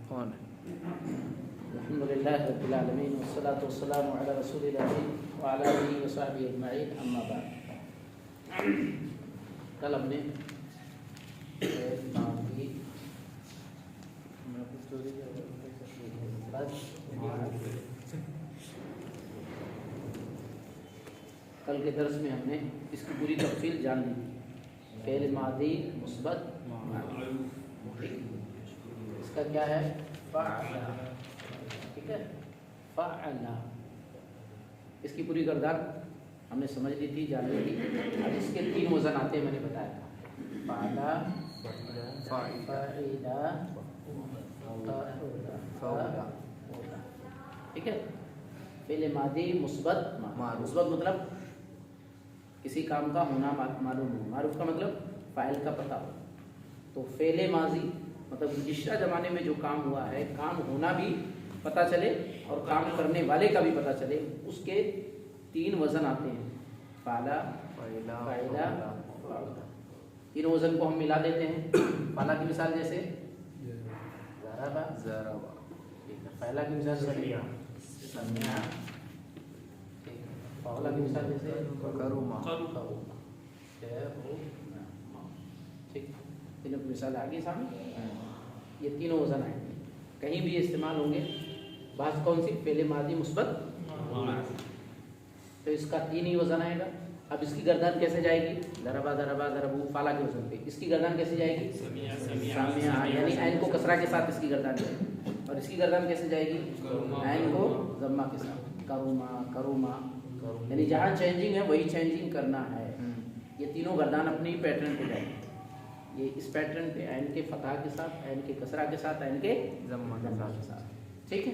कौन है? अल्हम्दुलिल्लाह रब्बिल आलमीन वस्सलातु वस्सलामु अला रसूलिल अमीन व अला आलिहि व सहबिहि अजमईन, अम्मा बाद। कल हमने कल के दर्स में हमने इसकी पूरी तफसील जान ली थी। फ़ेल मादी मुस्बत इसका क्या है? फ़अला, ठीक है, फ़अला। इसकी पूरी गर्दान हमने समझ ली थी, जान ली थी। अब इसके 3 वज़न आते हैं, मैंने बताया था। फ़अला, फ़अइला, फ़अउला, ठीक है। फ़ेल मादी मुस्बत, मुस्बत मतलब किसी काम का होना मालूम हो, मारूफ का मतलब फ़ाइल का पता हो। तो फ़ेल माजी मतलब गुज़िश्ता ज़माने में जो काम हुआ है, काम होना भी पता चले और काम करने वाले का भी पता चले, उसके 3 वज़न आते हैं। फ़अला, फ़अइला, फ़अउला। 3 वज़न को हम मिला देते हैं। फ़अला की मिसाल जैसे ज़रबा, फ़अइला की मिसाल समिया, फ़अउला की मिसाल जैसे करुमा, ठीक। तीनों की मिसाल आगे सामने, ये तीनों वज़न आएंगे, कहीं भी इस्तेमाल होंगे। बात कौन सी? फ़ेल मादी मुस्बत, तो इसका 3 ही वज़न आएगा। अब इसकी गर्दन कैसे जाएगी? दरबा, दरबा, दरबू, फ़अला के वज़न पे। इसकी गर्दन कैसे जाएगी? सामिया, यानी ऐन को कसरा के साथ इसकी गर्दन जाएगी। और इसकी गर्दन कैसे जाएगी? ऐन को ज़म्मा के साथ, करुमा, करुमा, यानी जहाँ चेंजिंग है वही चेंजिंग करना है। ये तीनों गर्दान अपने ही पैटर्न पे जाएंगे। ये इस पैटर्न पे ऐन के फतह के साथ, ऐन के कसरा के साथ, ऐन के ज़म्मा के साथ, ठीक है।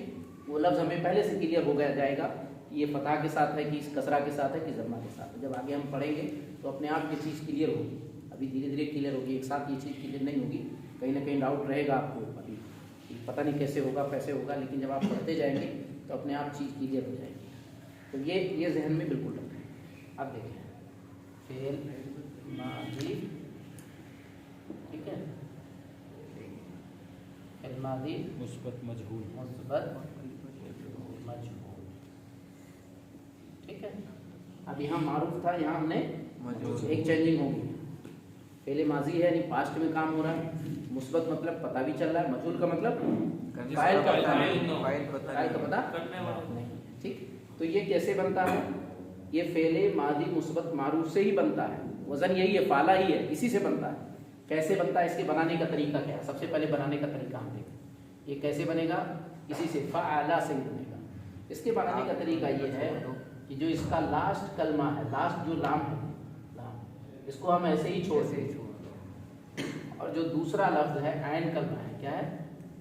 वो लफ्ज़ हमें पहले से क्लियर हो गया जाएगा कि ये फतह के साथ है कि इस कसरा के साथ है कि ज़म्मा के साथ है। जब आगे हम पढ़ेंगे तो अपने आप ये चीज़ क्लियर होगी। अभी धीरे धीरे क्लियर होगी, एक साथ ये चीज़ क्लियर नहीं होगी। कहीं ना कहीं डाउट रहेगा आपको, अभी पता नहीं कैसे होगा, कैसे होगा, लेकिन जब आप पढ़ते जाएंगे तो अपने आप चीज़ क्लियर हो जाएगी। तो ये जहन में बिल्कुल रखें। अब देखें फ़ेल मादी, ठीक है, फ़ेल मादी मुस्बत मजहूल, मुस्बत मजहूल, ठीक है। अब यहाँ मारूफ था, यहाँ हमने एक चेंजिंग होगी। फ़ेल माजी है यानी पास्ट में काम हो रहा है। मुस्बत मतलब पता भी चल रहा है। मजहूल का मतलब फाइल का पता नहीं, ठीक। तो ये कैसे बनता है? ये फ़ेल मादी मुस्बत मारूफ से ही बनता है। वज़न यही है, फ़ाला ही है, इसी से बनता है। कैसे बनता है? इसके बनाने का तरीका क्या है? सबसे पहले बनाने का तरीका हम देखें। ये कैसे बनेगा? इसी से, फ़अला से ही बनेगा। इसके बनाने का तरीका ये है कि जो इसका लास्ट कलमा है, लास्ट जो लाम है, लाम, इसको हम ऐसे ही छोड़ दें। और जो दूसरा लफ्ज़ है ऐन कलमा है, क्या है?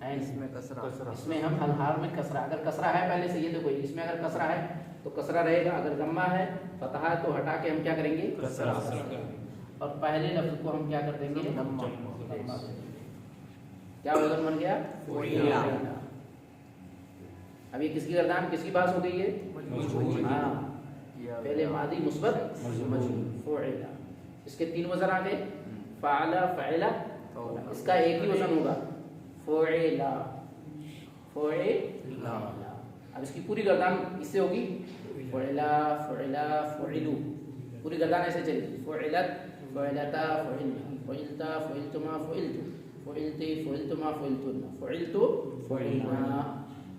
ऐन, इसमें कसरा, इसमें हम हलहार में कसरा, अगर कसरा है पहले से, ये देखो इसमें अगर कसरा है तो कसरा रहेगा, अगर गम्मा है फतहा है तो हटा के हम क्या करेंगे? कसरा। और पहले लफ्ज़ को हम क्या कर देंगे? क्या वज़न बन गया? अब ये किसकी गर्दान, किसकी बात हो गई है? हाँ, पहले मादी मुस्बत मजहूल, फ़अइला। इसके 3 वज़न आ गए, फ़अला, फ़अइला। इसका एक ही वज़न होगा, फ़अइला, फ़अइला। अब इसकी पूरी गर्दान इससे होगी, फ़अइला, फ़अइला, फ़अइलू। पूरी गर्दान ऐसे चलेगी, फ़अइलत, फ़अइलता, फ़अइलना, फ़अइलता, फ़अइलतुमा, फ़अइलतु, फ़अइलती, फ़अइलतुमा, फ़अइलतुन्ना, फ़अइलतु, फ़अइलना।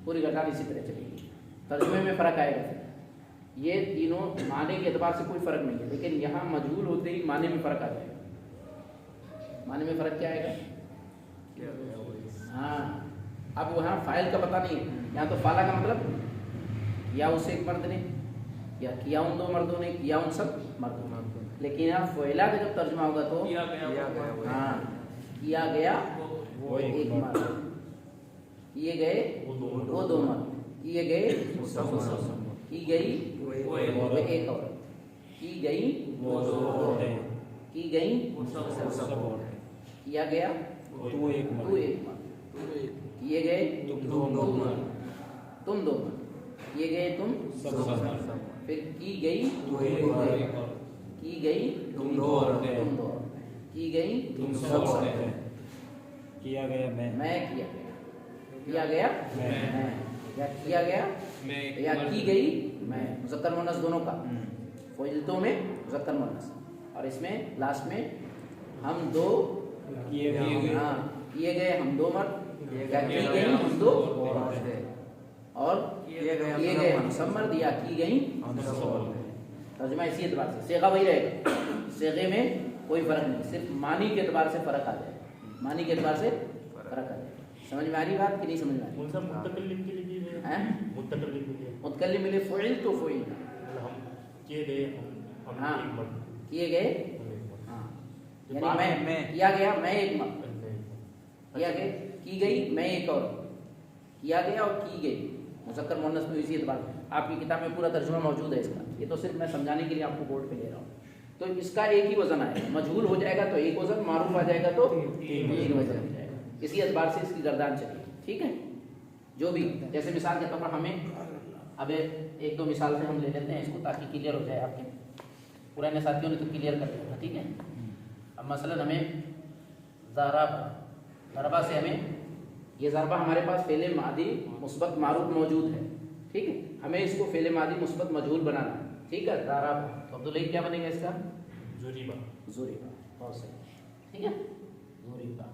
पूरी गर्दान इसी तरह चलेगी। तर्जुमे में फ़र्क आएगा। फिर ये तीनों माने के एतबार से कोई फ़र्क नहीं है, लेकिन यहाँ मजहूल होते ही माने में फ़र्क आ जाएगा। माने में फ़र्क क्या आएगा? हाँ, अब वहाँ फ़ाइल का पता नहीं है। यहाँ तो फ़ाला का मतलब या उस एक मर्द ने, या किया उन 2 मर्दों ने, किया उन सब मर्दों ने। लेकिन यहाँ फ़अइला का जब तर्जुमा होगा तो हाँ, किया गया वो एक मर्द, किए गए वो 2 मर्द, किए गए की गई वो एक औरत, की गई वो 2 औरतें, की गई किया गया तू एक मर्द, किए गए तुम 2 मर्द, तुम 2 मर्द, किए गए तुम सब, फिर की गई तू एक औरत, की गई तुम 2 औरतें, की गई तुम सब औरतें, किया गया मैं किया गया, किया गया मैं, या किया गया या की गई मैं, मुज़क्कर मुअन्नस दोनों का। फ़ुइलतु में मुज़क्कर मुअन्नस, और इसमें लास्ट में हम दो किए गए हम दो मर्द, या की गई हम दो औरतें, और किए गए हम सब मर्द, या की गई हम सब औरतें। तर्जुमा इसी एतबार से, सेगा वही रहेगा, सेगे में कोई फर्क नहीं, सिर्फ मानी के एतबार से फर्क आ जाए, मानी के एतबार से फर्क आ जाए। समझ में आ रही बात कि नहीं समझ में आ रही? मुतकल्लिम के लिए है, मुतकल्लिम के लिए, मुतकल्लिम मिले फ़ुइल तो फ़ुइल, हम किए गए हम हाँ एक मर्द, किए गए, हाँ यानी मैं किया गया मैं एक मर्द, किया गया की गई मैं एक और, किया गया और की गई, मुज़क्कर मुअन्नस में इसी एतबार से। आपकी किताब में पूरा तर्जुमा मौजूद है इसका, ये तो सिर्फ मैं समझाने के लिए आपको बोर्ड पे ले रहा हूँ। तो इसका एक ही वजन आएगा, मजहूल हो जाएगा तो एक वजन, मारूफ आ जाएगा तो तीन वजन हो जाएगा, इसी एतबार से इसकी गर्दान चलेगी। ठीक है, जो भी, जैसे मिसाल के तौर पर हमें अब एक दो मिसाल से हम ले लेते हैं इसको, ताकि क्लियर हो जाए आपके, पुराने साथियों ने तो क्लियर कर लिया था। ठीक है, अब मसलन हमें ज़रबा से हमें ये ज़रबा हमारे पास फ़ेले मादी मुस्बत मारूफ मौजूद है। ठीक है, हमें इसको फ़ेले मादी मुस्बत मजहूल बनाना है। ठीक है, ज़रबा तो अब्दुल्ला क्या बनेगा इसका? ज़ुरिबा, बहुत सही। ठीक है, ज़ुरिबा,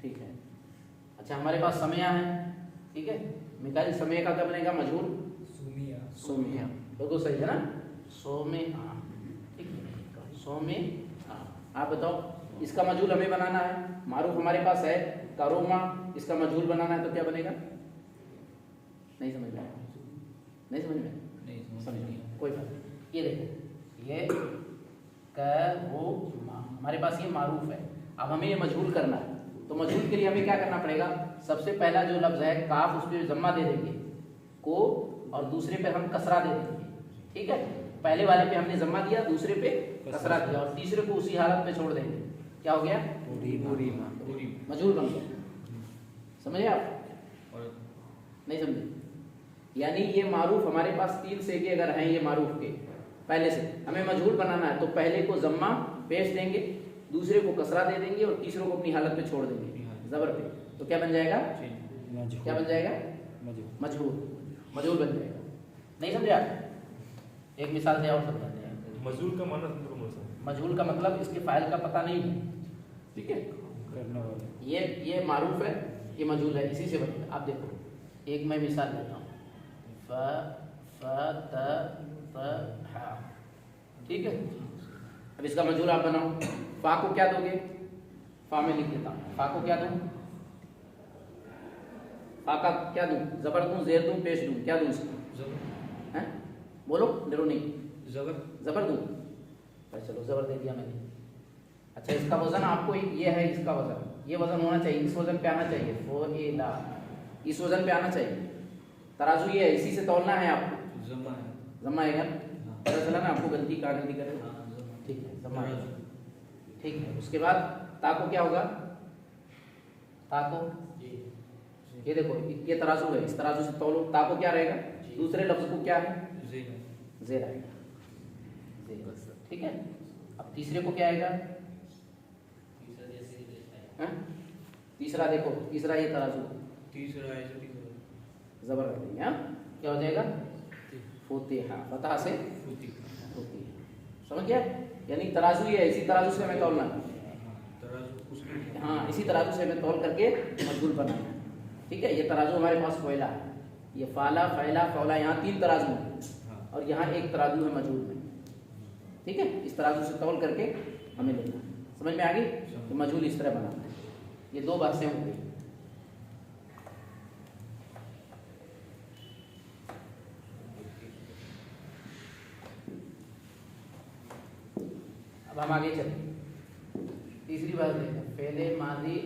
ठीक है। अच्छा, हमारे पास समिया है। ठीक है, मिसाल समय का क्या बनेगा? मजहूल सोमिया, बिल्कुल सही है ना, सोमिया। ठीक है, सोमिया। आप बताओ, इसका मजहूल हमें बनाना है, मारूफ हमारे पास है करोमा, इसका मजहूल बनाना है तो क्या बनेगा? नहीं समझ में आया? नहीं समझ में? नहीं समझ में, कोई बात नहीं। ये देखो, ये करोमा हमारे पास ये मारूफ है, अब हमें ये मजहूल करना है, तो मजहूल के लिए हमें क्या करना पड़ेगा? सबसे पहला जो लफ्ज़ है काफ, उस पर जम्मा दे देंगे को, और दूसरे पे हम कसरा दे देंगे। ठीक है, पहले वाले पे हमने जम्मा दिया, दूसरे पे कसरा दिया, और तीसरे को उसी हालत में छोड़ देंगे। क्या हो गया? मजहूल बन गया। समझे आप? नहीं समझे? यानी ये मारूफ हमारे पास तीन सेगे अगर हैं, ये मारूफ के पहले से हमें मजहूल बनाना है, तो पहले को जम्मा पेश देंगे, दूसरे को कसरा दे देंगे, और तीसरे को अपनी हालत में छोड़ देंगे जबर पे, तो क्या बन जाएगा? क्या बन जाएगा? मजहूल बन जाएगा। नहीं समझे आप? एक मिसाल से और समझाते हैं। मजहूल का मजहूल का मतलब इसके फाइल का पता नहीं है। ठीक है, ये मारूफ है, ये मजहूल है, इसी से बनेगा। आप देखो, एक मैं मिसाल देता हूँ, हा। ठीक है, अब इसका मजहूल आप बनाओ। फा को क्या दोगे? फा में लिख देता हूँ, फा को क्या दूँ? फा का क्या दूँ? जबर दूँ, जेर दूँ, पेश दूँ, क्या दूँ इसको? हैं? बोलो, डरो नहीं। जबर दूँ? चलो, जबर दे दिया मैंने। अच्छा, इसका वजन आपको ये है, इसका वजन, ये वजन होना चाहिए, इस वजन पे आना चाहिए, फोएला, इस वजन पे आना चाहिए। तराजू ये है, इसी से तौलना है आपको। जम्मा आएगा, पता चला ना आपको गलती कहाँ गलती करे। ठीक है, जम्मा आएगा। ठीक है, उसके बाद ता को क्या होगा? ता को ये देखो, ये तराजू है, इस तराजू से तौलो, ता को क्या रहेगा? दूसरे लफ्ज को क्या है? जेर आएगा। ठीक है, अब तीसरे को क्या आएगा? तीसरा देखो, तीसरा ये तराजू, जबर रख देंगे, क्या हो जाएगा? फुतिहा, फतह से फुतिहा। समझ गया? यानी तराजू ये है, इसी तराजू से हमें तौलना है। हाँ, इसी तराजू से हमें तौल करके मजहूल बनाना है। ठीक है, ये तराजू हमारे पास फ़ोइला है, ये फाला, फैला, फौला, यहाँ तीन तराजू हैं, और यहाँ एक तराजू है मजहूल में। ठीक है, इस तराजू से तौल करके हमें लेना। समझ में आ गई? तो मजहूल इस तरह बनाना है। ये दो बातें हो गई। अब हम आगे चलें, तीसरी बात देखें, फेले मादी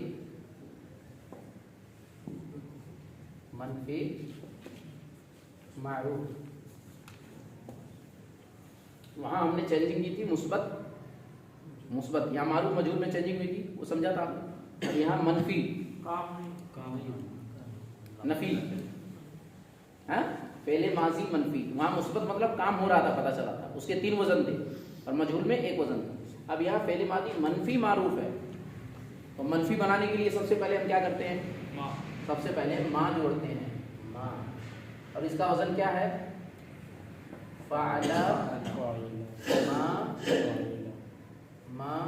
मनफी मारूफ। वहाँ हमने चेंजिंग की थी मुस्बत, यहाँ मारूफ मजहूल में चेंजिंग हुई थी, वो समझा था आपने। और यहाँ मनफी नफी, हाँ, फेले माजी मनफी, वहाँ मुस्बत मतलब काम हो रहा था, पता चला था, उसके तीन वजन थे, और मजहूल में एक वजन था। अब यहाँ फेले मादी मनफी मारूफ है, तो मनफी बनाने के लिए सबसे पहले हम क्या करते हैं? माँ सबसे पहले माँ जोड़ते हैं, माँ। और इसका वजन क्या है? फ़अला माँ माँ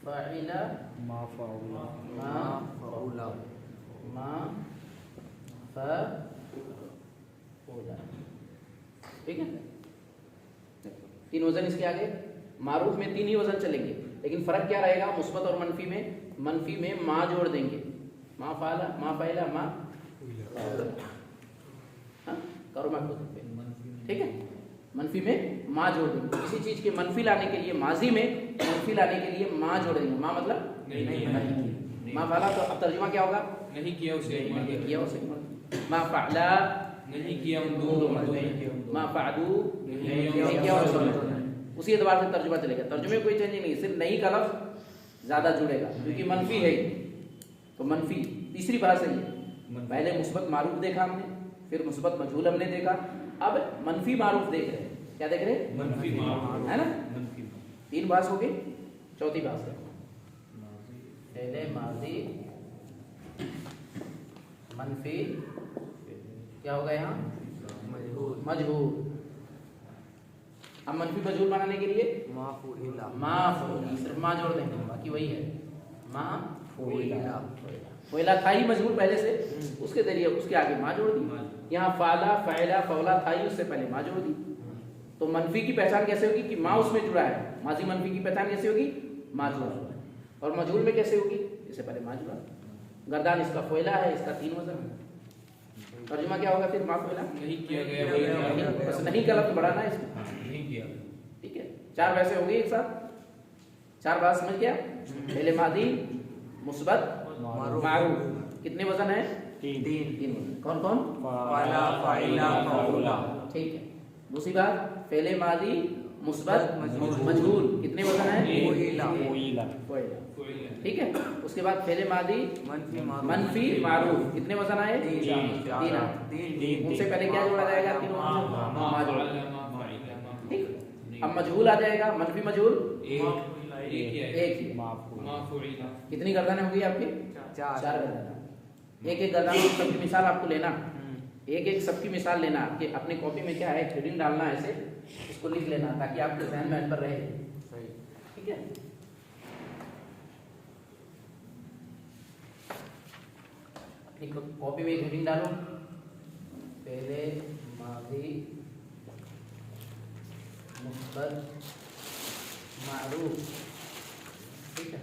फ़अला माँ फ़ाउला माँ फ़अला माँ फ़अला। ठीक है, 3 वजन इसके आगे। मारूफ में 3 ही वजन चलेंगे, लेकिन फर्क क्या रहेगा? मुस्बत और मनफी में। मनफी में माँ जोड़ देंगे, माँ फ़अला माँ फ़अला माँ करो माँ को। ठीक है, मनफी में माँ जोड़ देंगे। किसी चीज़ के मनफी लाने के लिए, माजी में मनफी लाने के लिए माँ जोड़ देंगे। माँ मतलब नहीं। माँ फ़अला, तो अब तर्जुमा क्या होगा? नहीं किया उसे नहीं किया उसे। माँ फ़अला नहीं किया उन दो दो माँ फ़अलू नहीं नहीं किया और उसी एतबार से तर्जुमा चलेगा। तर्जुमे में कोई चेंज नहीं, सिर्फ नहीं का लफ्ज़ ज़्यादा जुड़ेगा क्योंकि मनफी है। तो मनफी तीसरी बात सही है। पहले मुस्बत मारूफ देखा हमने, फिर मुस्बत मजहूल हमने देखा, अब मनफी मारूफ देख रहे हैं। क्या देख रहे हैं? मनफी मारूफ है ना? मनफी 3 बात हो गई। चौथी बात है पहले माजी मनफी क्या होगा यहाँ? मजहूल। अब मनफी मजहूल बनाने के लिए माफ़ूला, सिर्फ माँ जोड़ देंगे, बाकी वही है माफ़ूला। फ़ोइला था ही मजहूल पहले से, उसके जरिए उसके आगे माँ जोड़ दी। यहाँ फ़ाला फ़अला फ़ौला था ही, उससे पहले माँ जोड़ दी। तो मनफी की पहचान कैसे होगी कि माँ उसमें जुड़ा है? माजी मनफी की पहचान कैसे होगी? माँ जुड़ा हुआ है। और मजहूल में कैसे होगी? इससे पहले माँ जुड़ा। गर्दान इसका फ़ोइला है, इसका 3 वजन है। तर्जुमा क्या होगा फिर? माँ फ़ोइला नहीं किया गया बस नहीं का लफ्ज़ बढ़ाना है इसमें। नहीं किया। ठीक है, 4 वैसे हो गई एक साथ। 4 बात समझ गया? पहले मादी मुस्बत मारूफ। कितने वजन है? 3 वजन। कौन कौन? फ़अला फ़अला फ़अला। ठीक है। दूसरी बात, फेले मादी मुस्बत मजहूल। कितने वजन है? फ़ोइला। फ़ोइला। ठीक है, उसके बाद फेले मादी मनफी मारूफ। कितने वजन आए? 3। उनसे पहले क्या जोड़ा जाएगा? 3 वजन माँ जोड़ा। ठीक, अब मजहूल आ जाएगा। मनफी मजहूल एक ही। कितनी गर्दनें होगी आपकी? 4 गर्दनें। एक गर्दन की सबकी मिसाल आपको लेना, एक सबकी मिसाल लेना कि अपनी कॉपी में क्या है हेडिंग डालना, ऐसे इसको लिख लेना ताकि आपके ध्यान में पर रहे। ठीक है, कॉपी में एक हेडिंग डालो, पहले मादी मुस्बत मारूफ। ठीक है,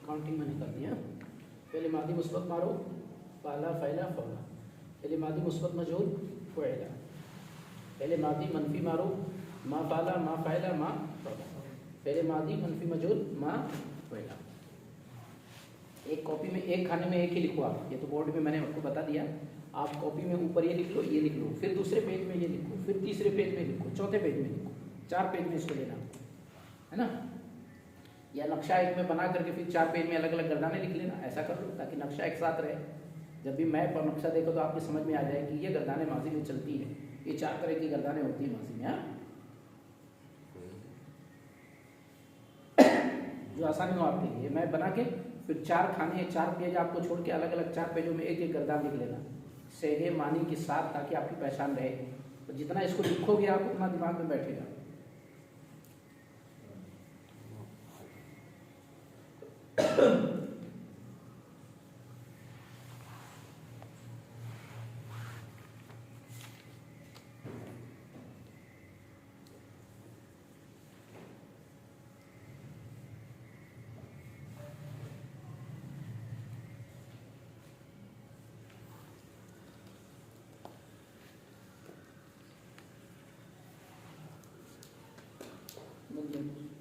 काउंटिंग मैंने कर दिया। पहले मादी मुस्बत मारो फाला फ़ैला फ़ौला। पहले मादी मुस्बत मजहूल फ़ुइला। पहले मादी मनफी मारूफ मा फाला मा फ़ैला मा फ़ौला। पहले मादी मनफी मजहूल मा फ़ुइला। एक कॉपी में एक खाने में एक ही लिखो आप, ये तो बोर्ड में मैंने आपको बता दिया। आप कॉपी में ऊपर ये लिख लो, ये लिख लो, फिर दूसरे पेज में ये लिखो, फिर तीसरे पेज में लिखो, चौथे पेज में लिखो, 4 पेज में इसको लेना है ना। या नक्शा एक में बना करके फिर 4 पेज में अलग अलग गर्दानें लिख लेना, ऐसा कर लो ताकि नक्शा एक साथ रहे। जब भी मैप और नक्शा देखो तो आपको समझ में आ जाए कि ये गर्दानें माजी में चलती है, ये 4 तरह की गर्दानें होती हैं माजी में। हाँ, जो आसानी हो आपके लिए मैप बना के फिर 4 खाने 4 पेज आपको छोड़ के अलग अलग 4 पेजों में एक एक गर्दान लिख लेना सेगे मानी के साथ, ताकि आपकी पहचान रहे। तो जितना इसको लिखोगे आप उतना दिमाग में बैठेगा। मिल जाए।